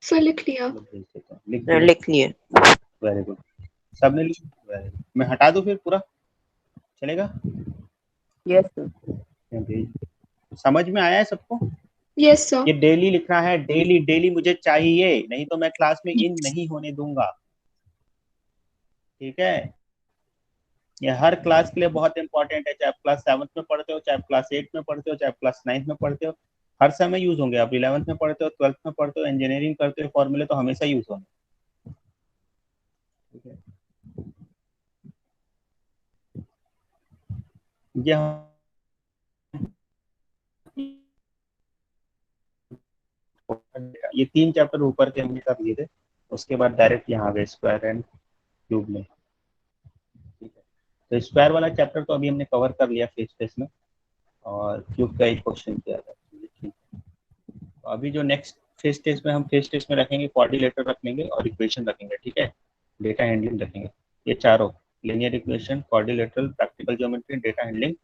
Speaker 7: सर लिख लिया।
Speaker 1: भेज देता हूँ, लिख दिया?
Speaker 4: लिख लिए।
Speaker 1: वेरी गुड, सबने लिख? वेरी गुड, मैं हटा दूँ फिर पूरा, चलेगा?
Speaker 6: Yes sir.
Speaker 1: मैं भेज, समझ में आया है सबको?
Speaker 7: Yes sir.
Speaker 1: ये डेली लिखना है, डेली डेली मुझे चाहिए, नहीं तो मैं क्लास में इन नहीं होने दूंगा, ठीक है। ये हर क्लास के लिए बहुत इंपॉर्टेंट है, चाहे आप क्लास 7th में पढ़ते हो, चाहे आप क्लास 8 में पढ़ते हो, चाहे आप क्लास 9th में पढ़ते हो, हर समय यूज होंगे। आप 11th में पढ़ते हो, 12th में पढ़ते हो, इंजीनियरिंग करते हो, फॉर्मूले तो हमेशा यूज होंगे, ठीक है। ये 3 चैप्टर ऊपर के हमने कर लिए थे, उसके बाद डायरेक्ट यहाँ आ गए स्क्वायर एंड क्यूब में, ठीक है। तो स्क्वायर वाला चैप्टर तो अभी हमने कवर कर लिया फेस टेस्ट में, और क्यूब का एक क्वेश्चन किया था, ठीक है। तो अभी जो नेक्स्ट फेस टेस्ट में हम फेस टेस्ट में रखेंगे, कोऑर्डिनेटर रख लेंगे और इक्वेशन रखेंगे, ठीक है। डेटा हैंडलिंग रखेंगे, ये चारों, linear equation, coordinator, practical geometry, data handling.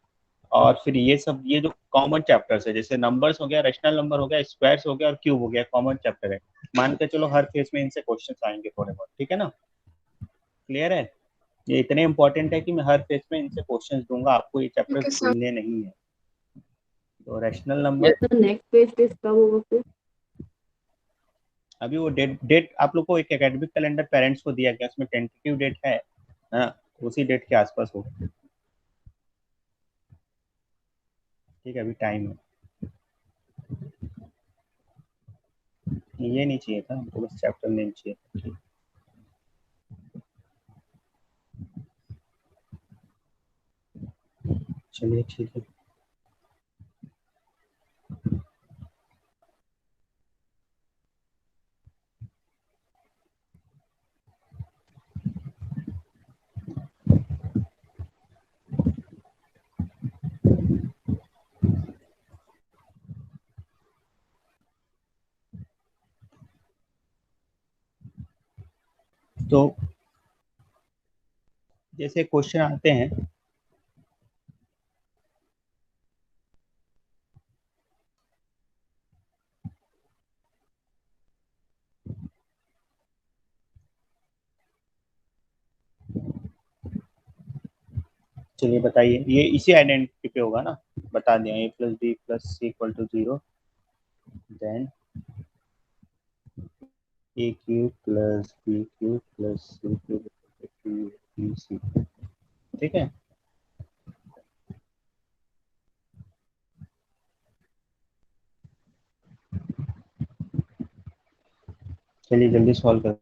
Speaker 1: और फिर ये सब, ये जो कॉमन चैप्टर्स है, जैसे नंबर्स हो गया, रैशनल नंबर हो गया, स्क्वायर्स हो गया और क्यूब हो गया, कॉमन चैप्टर है। मान के चलो हर फेस में इनसे क्वेश्चंस आएंगे थोड़े बहुत, ठीक है ना? क्लियर है? ये इतने इंपॉर्टेंट है कि मैं हर फेस में इनसे क्वेश्चंस दूंगा, आपको ये चैप्टर
Speaker 7: ओके सर।
Speaker 1: भूलने नहीं है। तो rational number,
Speaker 6: yes sir, next page test कब होगा फिर?
Speaker 1: अभी वो डेट डेट आप लोग को एक एकेडमिक कैलेंडर पेरेंट्स को दिया गया, उसमें टेंटेटिव डेट है ना, उसी डेट के आसपास हो, ठीक है। अभी टाइम है, ये नहीं चाहिए था हमको, बस चैप्टर नेम चाहिए, ठीक। चलिए ठीक है। तो जैसे क्वेश्चन आते हैं, चलिए बताइए, ये इसी आइडेंटिटी पे होगा ना, बता दिया, a plus B plus C equal to 0, then A cube plus B cube plus C cube, B C, ठीक है। चलिए जल्दी सॉल्व कर,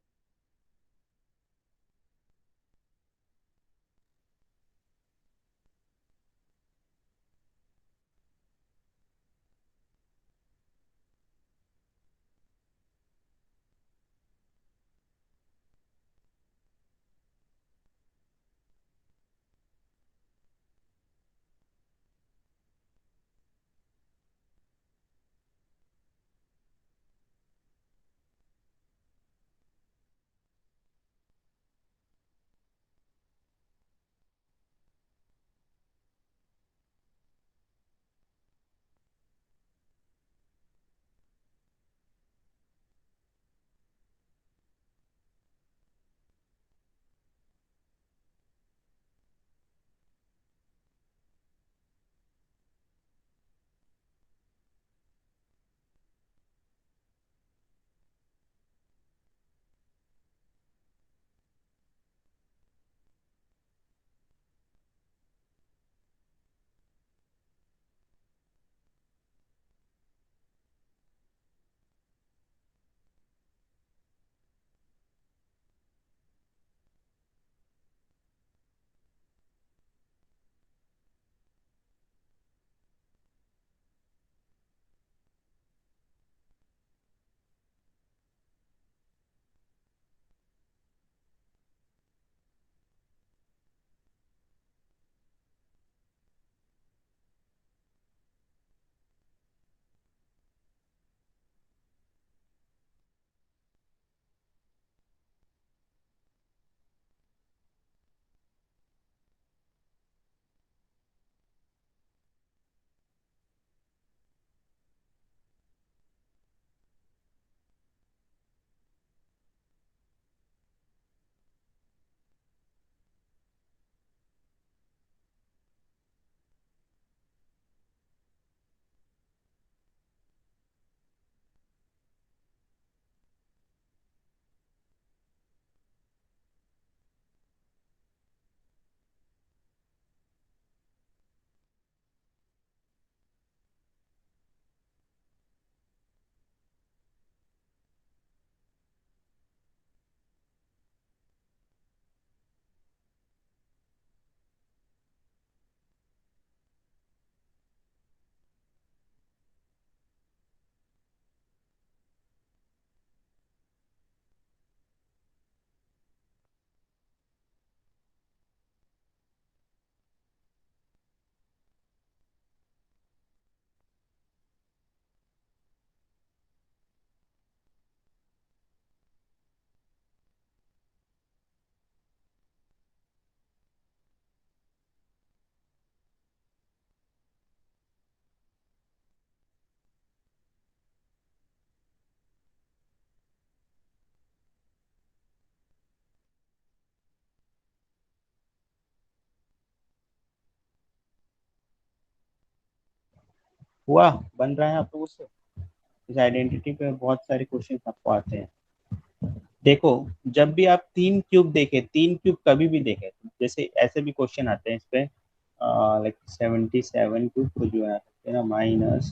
Speaker 1: हुआ बन रहा है आप लोगों से? इस आइडेंटिटी पे बहुत सारे क्वेश्चन आपको आते हैं। देखो, जब भी आप 3 क्यूब देखे, 3 क्यूब कभी भी देखे, जैसे ऐसे भी क्वेश्चन आते हैं इस पे, लाइक 77 क्यूब को जो है ना माइनस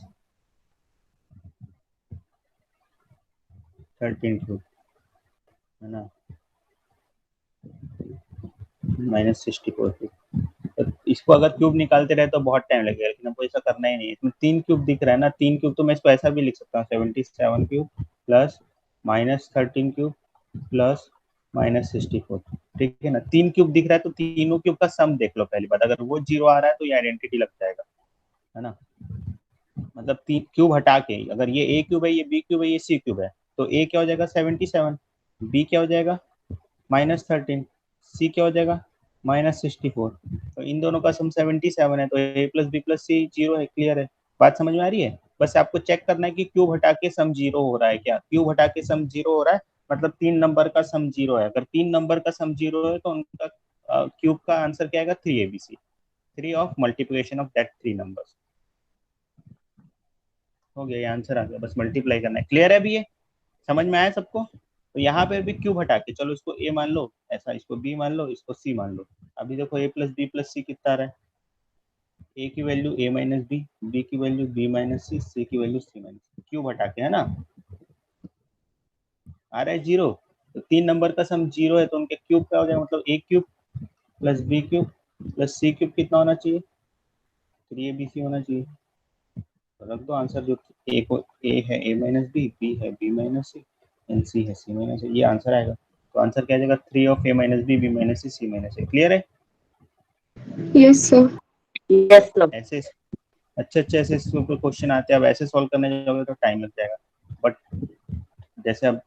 Speaker 1: 13 क्यूब, है ना, माइनस 64 क्यूब। तो इसको अगर क्यूब निकालते रहे तो बहुत टाइम लगेगा, लेकिन हमको ऐसा करना ही नहीं है। इसमें 3 क्यूब दिख रहा है ना, 3 क्यूब, तो मैं इसको ऐसा भी लिख सकता हूँ 77 cube plus minus 13 cube plus minus 64। ठीक है ना, 3 क्यूब दिख रहा है तो तीनों क्यूब का सम देख लो पहली बात, अगर वो जीरो आ रहा है तो ये आइडेंटिटी लग जाएगा, है ना। मतलब 3 क्यूब हटा के, अगर ये ए क्यूब है, ये बी क्यूब है, ये सी क्यूब है, तो ए क्या हो जाएगा 77, बी क्या हो जाएगा -13, सी क्या हो जाएगा -64। तो इन दोनों का सम 77 है, तो ए plus B plus C zero है। क्लियर है, बात समझ में आ रही है? बस आपको चेक करना है कि क्यूब हटा के सम जीरो हो रहा है क्या। क्यूब हटा के सम जीरो हो रहा है, मतलब 3 नंबर का सम जीरो है। अगर 3 नंबर का सम जीरो है तो उनका क्यूब का आंसर क्या आएगा 3abc, 3 of multiplication of that 3 numbers. हो गया, ये आंसर आ गया, बस मल्टीप्लाई करना है। क्लियर है अभी ये? समझ में आया सबको? तो यहाँ पे भी क्यूब हटा के, चलो इसको ए मान लो ऐसा, इसको बी मान लो, इसको सी मान लो। अभी देखो ए प्लस बी प्लस सी कितना आ रहा है, ए की वैल्यू ए माइनस बी की वैल्यू बी माइनस सी की वैल्यू सी माइनस, क्यूब हटा के, है ना, आ रहा है जीरो। तो 3 नंबर का सम जीरो है तो उनके क्यूब क्या हो जाएगा, मतलब A cube plus B cube plus C cube कितना होना चाहिए, 3abc होना चाहिए। तो रख दो आंसर, जो ए को ए है ए माइनस बी है बी माइनस सी एंड सी है सी माइनस, ये आंसर आएगा। तो आंसर क्या आ जाएगा 3 of A minus B minus C minus A. Clear है?
Speaker 7: Yes, sir.
Speaker 6: Yes sir.
Speaker 1: ऐसे अच्छे अच्छे ऐसे क्वेश्चन आते हैं, अब ऐसे सॉल्व करने जाओगे तो टाइम लग जाएगा। बट जैसे अब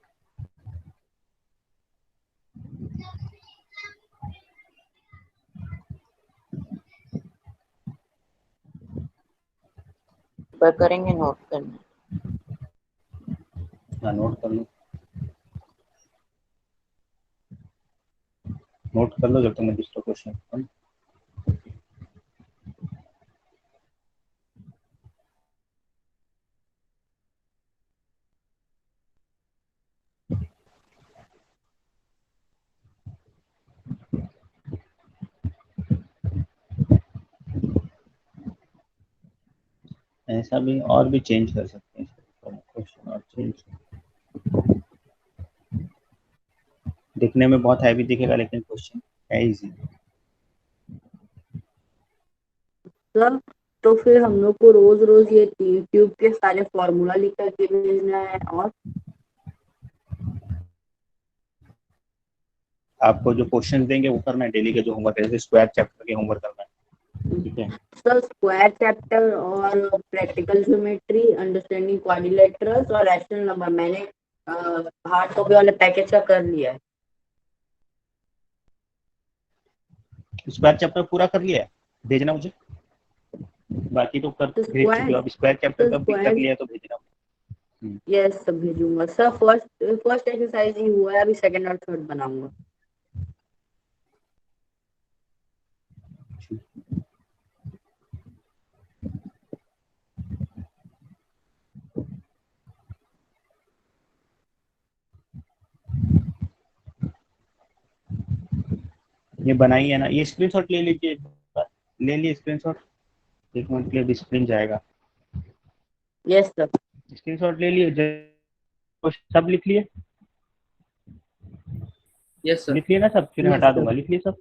Speaker 4: पर करेंगे नोट करना।
Speaker 1: नोट कर लो, नोट कर लो जब तक मैं दूसरा क्वेश्चन। ऐसा भी और भी चेंज कर सकते हैं क्वेश्चन, और चेंज दिखने में बहुत हैवी दिखेगा लेकिन क्वेश्चन है इजी।
Speaker 6: सर तो फिर हम लोग को रोज रोज ये 3 क्यूब के सारे फॉर्मूला लिख करके भेजना है, और
Speaker 1: आपको जो क्वेश्चन देंगे वो करना है, डेली का जो होमवर्क है, जैसे स्क्वायर चैप्टर के होमवर्क करना है, ठीक है।
Speaker 6: सर स्क्वायर चैप्टर और प्रैक्टिकल ज्योमेट्री, अंडरस्टैंडिंग क्वाड्रिलेटरल्स और रैशनल नंबर मैंने हार्ड कॉपी वाले पैकेज का कर लिया है।
Speaker 1: स्क्वायर चैप्टर पूरा कर लिया है, भेजना मुझे। बाकी तो कर
Speaker 6: तो
Speaker 1: भेज चुके हो, अब स्क्वायर चैप्टर का भी कर
Speaker 6: स्क्वायर
Speaker 1: लिया है तो भेजना।
Speaker 6: यस सब भेजूंगा सर। फर्स्ट एक्सरसाइज ही हुआ है, अभी सेकंड और थर्ड बनाऊंगा।
Speaker 1: ये बनाई है ना, ये स्क्रीनशॉट ले लीजिए, ले लिए स्क्रीनशॉट, एक मिनट के लिए डिस्प्लेन जाएगा।
Speaker 6: Yes sir.
Speaker 1: स्क्रीनशॉट ले लिए, सब लिख लिए?
Speaker 8: Yes, sir.
Speaker 1: लिख लिए ना सब, फिर
Speaker 6: यस
Speaker 1: हटा
Speaker 6: सर।
Speaker 1: दूंगा, लिख लिए सब।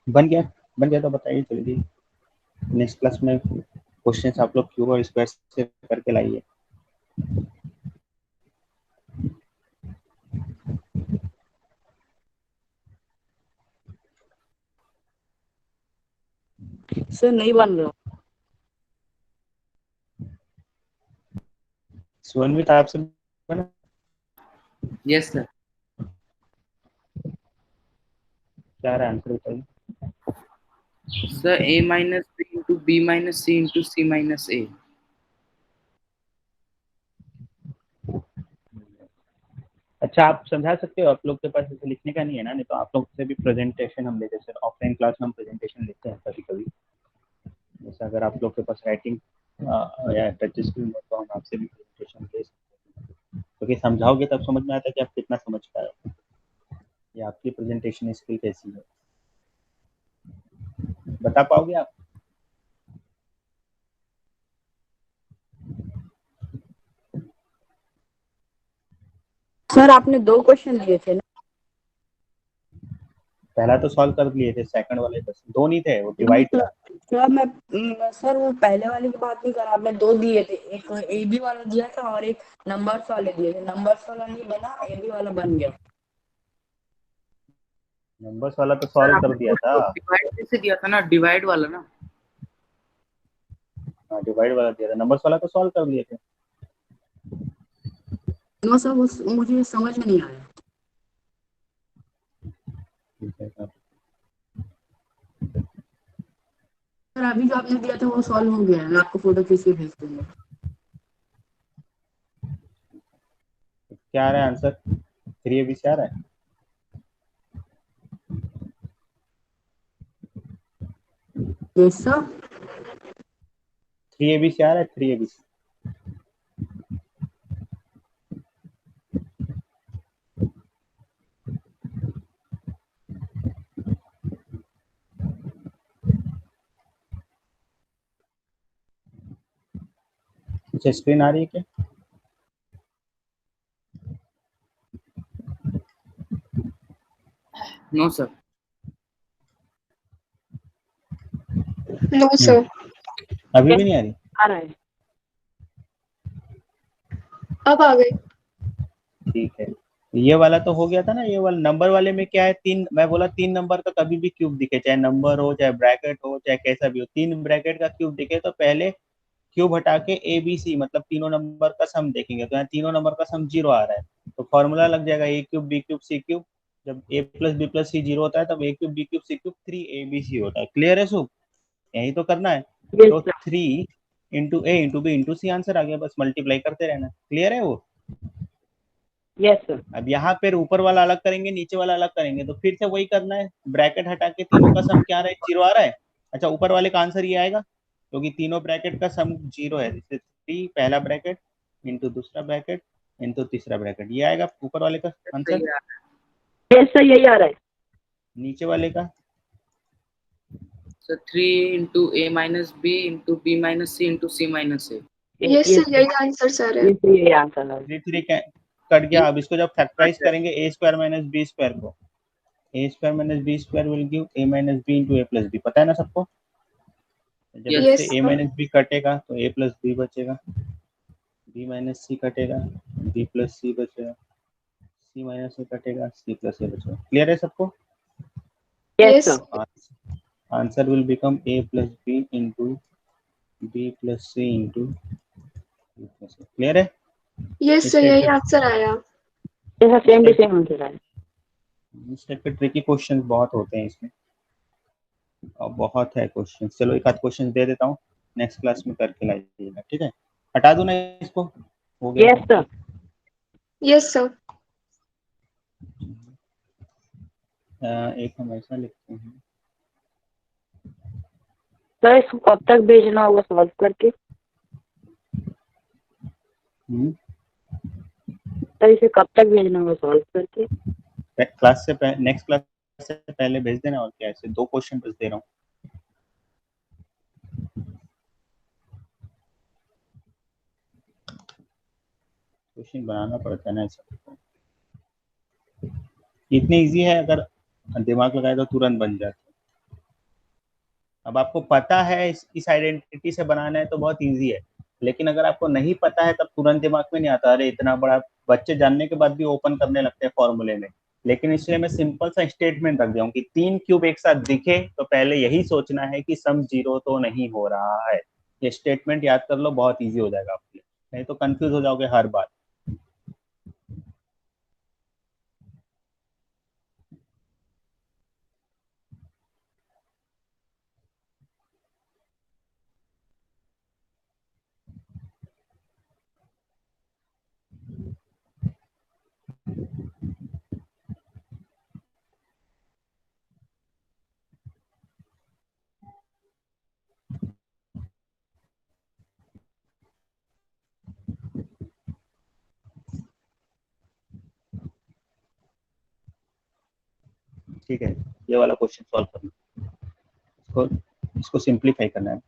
Speaker 1: बन गया तो बताइए जल्दी। नेक्स्ट क्लास में क्वेश्चंस आप लोग क्यूब और स्क्वायर से करके लाइए।
Speaker 6: सर नहीं बन रहा।
Speaker 1: सुवनवीत आपसे बना?
Speaker 8: Yes, sir.
Speaker 1: क्या रहा आंसर बताइए।
Speaker 8: Sir, A minus B into B minus C into C minus A.
Speaker 1: अच्छा आप समझा सकते हो, आप लोग के पास ऐसे लिखने का नहीं है ना, नहीं तो आप लोग से भी प्रेजेंटेशन हम लेते सर, ऑफलाइन क्लास में हम प्रेजेंटेशन लेते हैं कभी कभी। जैसे अगर आप लोग के पास राइटिंग या टच स्क्रीन हो तो हम आपसे भी प्रेजेंटेशन ले सकते हैं, क्योंकि समझाओगे तब समझ में आता है कि आप कितना समझ पाए या आपकी प्रेजेंटेशन स्किल कैसी है, बता पाओगे आप।
Speaker 6: सर आपने 2 क्वेश्चन दिए थे ना?
Speaker 1: पहला तो सॉल्व कर लिए थे, सेकंड वाले बस 2 नहीं थे, वो डिवाइड था।
Speaker 6: सर मैं सर वो पहले वाले की बात नहीं कर रहा, आपने 2 दिए थे, एक AB वाला दिया था और एक नंबर्स वाले दिए थे। नंबर्स वाला नहीं बना, AB वाला बन गया।
Speaker 1: नंबर्स वाला तो
Speaker 8: Sir,
Speaker 1: सॉल्व कर
Speaker 8: आपने
Speaker 1: दिया था।
Speaker 8: उसको डिवाइड कैसे दिया था ना, डिवाइड वाला ना।
Speaker 1: हाँ डिवाइड वाला दिया था, नंबर्स वाला तो सॉल्व कर लिए थे।
Speaker 6: नो सर वो मुझे समझ में नहीं आया।
Speaker 1: ठीक है सर।
Speaker 6: सर अभी जो आपने दिया था वो सॉल्व हो गया है, मैं आपको फोटो खींच के भेज दूंगा।
Speaker 1: क्या आ रहा है आंसर? 3 ABC आ रहा है।
Speaker 6: Yes sir.
Speaker 1: 3 ABC आ रहा है, 3 ABC। अच्छा स्क्रीन आ रही है क्या?
Speaker 8: No, sir.
Speaker 7: No, sir.
Speaker 1: अभी भी नहीं आ रही?
Speaker 6: आ रहा है।
Speaker 7: अब आ गई।
Speaker 1: ठीक है, ये वाला तो हो गया था ना। ये वाला नंबर वाले में क्या है, 3, मैं बोला 3 नंबर का कभी भी क्यूब दिखे, चाहे नंबर हो चाहे ब्रैकेट हो चाहे कैसा भी हो, 3 ब्रैकेट का क्यूब दिखे तो पहले क्यूब हटा के ABC मतलब तीनों नंबर का सम देखेंगे। तो यहाँ तीनों नंबर का सम 0 आ रहा है, तो फॉर्मूला लग जाएगा A cube B cube C cube. जब A plus B plus C 0 होता है तब A cube B cube C cube 3ABC होता है। क्लियर है सुप? यही तो करना है। तो 3 into A into B into C answer आ गया, बस मल्टीप्लाई करते रहना। क्लियर है वो?
Speaker 6: Yes sir.
Speaker 1: अब यहाँ पे ऊपर वाला अलग करेंगे नीचे वाला अलग करेंगे, तो फिर से वही करना है, ब्रैकेट हटा के तीनों का सम क्या आ रहा है, 0 आ रहा है। अच्छा ऊपर वाले का आंसर ये आएगा क्योंकि तीनों ब्रैकेट का सम 0 है, जैसे 3 पहला ब्रैकेट इंटू दूसरा ब्रैकेट इंटू तीसरा ब्रैकेट, ये आएगा ऊपर वाले का आंसर।
Speaker 6: यस सर यही आ रहा है।
Speaker 1: नीचे वाले का
Speaker 8: So 3 into A minus B into B minus C into C minus A.
Speaker 7: Yes, sir. यही आंसर सर है।
Speaker 6: यही आंसर है।
Speaker 1: 3 कट गया। अब इसको जब फैक्टराइज करेंगे A square minus B square को, A square minus B square will give A minus B into A plus B, पता है ना सबको? जब
Speaker 8: Yes.
Speaker 1: इससे
Speaker 7: Yes,
Speaker 1: A
Speaker 7: sir.
Speaker 1: Minus B कटेगा तो A प्लस B बचेगा, B माइनस C कटेगा B प्लस C बचेगा, C माइनस A कटेगा C प्लस A बचेगा। क्लियर है सबको?
Speaker 7: Yes.
Speaker 1: Answer will become A plus B into B plus C into B plus A। Clear है?
Speaker 7: Yes,
Speaker 1: इस
Speaker 7: sir.
Speaker 1: Type
Speaker 7: यही
Speaker 1: के
Speaker 7: आंसर आया।
Speaker 6: सेम टू सेम आंसर है।
Speaker 1: इस टाइप के ट्रिकी क्वेश्चन बहुत होते हैं इसमें, और बहुत है क्वेश्चन। चलो एक आध क्वेश्चन दे देता हूँ, नेक्स्ट क्लास में करके लाइएगा, ठीक है? हटा दूं ना इसको? हो गया
Speaker 6: यस सर।
Speaker 7: Yes, sir.
Speaker 1: एक हम ऐसा लिखते हैं,
Speaker 6: सर इसको कब तक भेजना होगा सॉल्व करके? सर इसे कब तक भेजना होगा सॉल्व करके?
Speaker 1: क्लास से नेक्स्ट क्लास से पहले भेज देना। और क्या, ऐसे 2 क्वेश्चन बस दे रहा हूँ। क्वेश्चन बनाना पड़ता है ना ऐसा, इतनी इजी है, अगर दिमाग लगाए तो तुरंत बन जाता है। अब आपको पता है इस आइडेंटिटी से बनाना है तो बहुत इजी है, लेकिन अगर आपको नहीं पता है तब तुरंत दिमाग में नहीं आता, अरे इतना बड़ा, बच्चे जानने के बाद भी ओपन करने लगते हैं फॉर्मूले में। लेकिन इसलिए मैं सिंपल सा स्टेटमेंट रख दिया हूँ कि 3 क्यूब एक साथ दिखे तो पहले यही सोचना है कि सम 0 तो नहीं हो रहा है। ये स्टेटमेंट याद कर लो, बहुत ईजी हो जाएगा आपके लिए, नहीं तो कंफ्यूज हो जाओगे हर बार। ठीक है, ये वाला क्वेश्चन सॉल्व करना, इसको इसको सिंप्लीफाई करना है,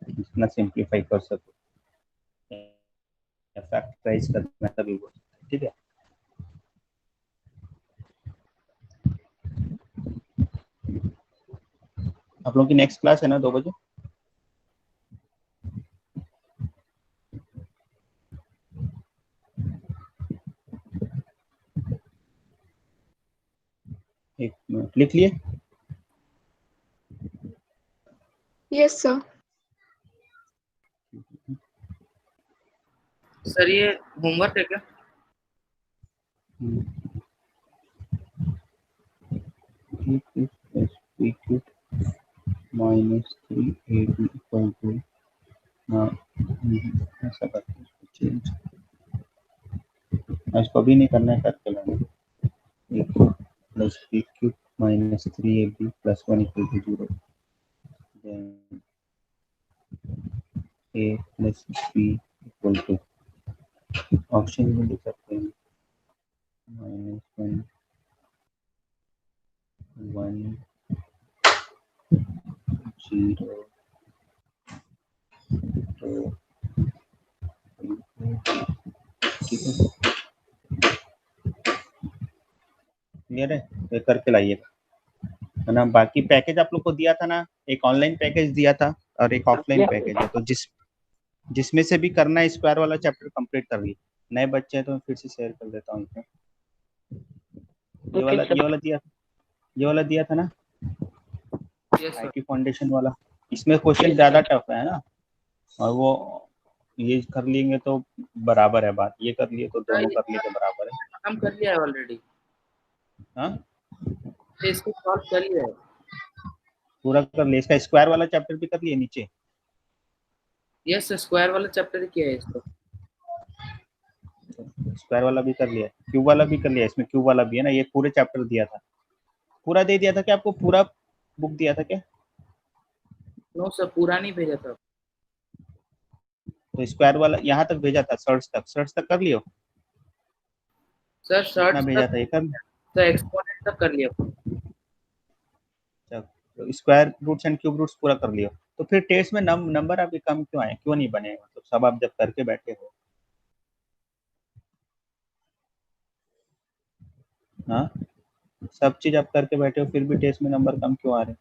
Speaker 1: जितना सिंप्लीफाई कर सको, फैक्टराइज करना है तभी वो, ठीक है। आप लोगों की नेक्स्ट क्लास है ना 2 बजे? एक मिनट लिख लिए?
Speaker 7: Yes, sir.
Speaker 8: सर ये होमवर्क है क्या?
Speaker 1: माइनस 3ab इक्वल टू, ऐसा करते हैं इसको चेंज, इसको भी नहीं करना है, करके लाना, plus B cube minus 3ab plus 1 equal to 0, then a plus b equal to, option में लिख सकते हैं -1 1 0 2, ठीक है, क्लियर है? ये करके लाइएगा, है ना। बाकी पैकेज आप लोग को दिया था ना, एक ऑनलाइन पैकेज दिया था और एक ऑफलाइन पैकेज है, तो जिसमें से भी करना है स्क्वायर वाला चैप्टर कंप्लीट कर ली। नए बच्चे हैं तो मैं फिर से शेयर कर देता हूँ इसमें। ये वाला दिया था ना,
Speaker 8: यस सर।
Speaker 1: आईटी फाउंडेशन वाला, इसमें क्वेश्चन ज्यादा टफ है ना, और वो ये कर लेंगे तो बराबर है बात, ये कर लिए तो दोनों कर लिए तो बराबर है।
Speaker 8: हम कर लिया है ऑलरेडी,
Speaker 1: हाँ,
Speaker 8: तो इसको सॉल्व कर लिया है।
Speaker 1: पूरा कर लिए, इसका स्क्वायर वाला चैप्टर भी कर लिए नीचे?
Speaker 8: यस सर, स्क्वायर वाला चैप्टर किया है इसको।
Speaker 1: स्क्वायर वाला भी कर लिया, क्यूब वाला भी कर लिया, इसमें क्यूब वाला भी है ना, ये पूरे चैप्टर दिया था, पूरा दे दिया था क्या आपको, पूरा बुक दिया था क्या?
Speaker 8: नो सर, पूरा नहीं भेजा था।
Speaker 1: तो स्क्वायर वाला यहाँ तक भेजा था, सर्च तक कर लियो,
Speaker 8: सर
Speaker 1: कितना
Speaker 8: शर्ट्स
Speaker 1: भेजा
Speaker 8: तक,
Speaker 1: था ये कर?
Speaker 8: तो एक्सपोनेंट तक कर लिया।
Speaker 1: तो square roots and cube roots पूरा कर लियो, तो फिर टेस्ट में नंबर आपके कम क्यों आए, क्यों नहीं बने? मतलब सब आप जब करके बैठे हो, हाँ, सब चीज आप करके बैठे हो फिर भी टेस्ट में नंबर कम क्यों आ रहे हैं?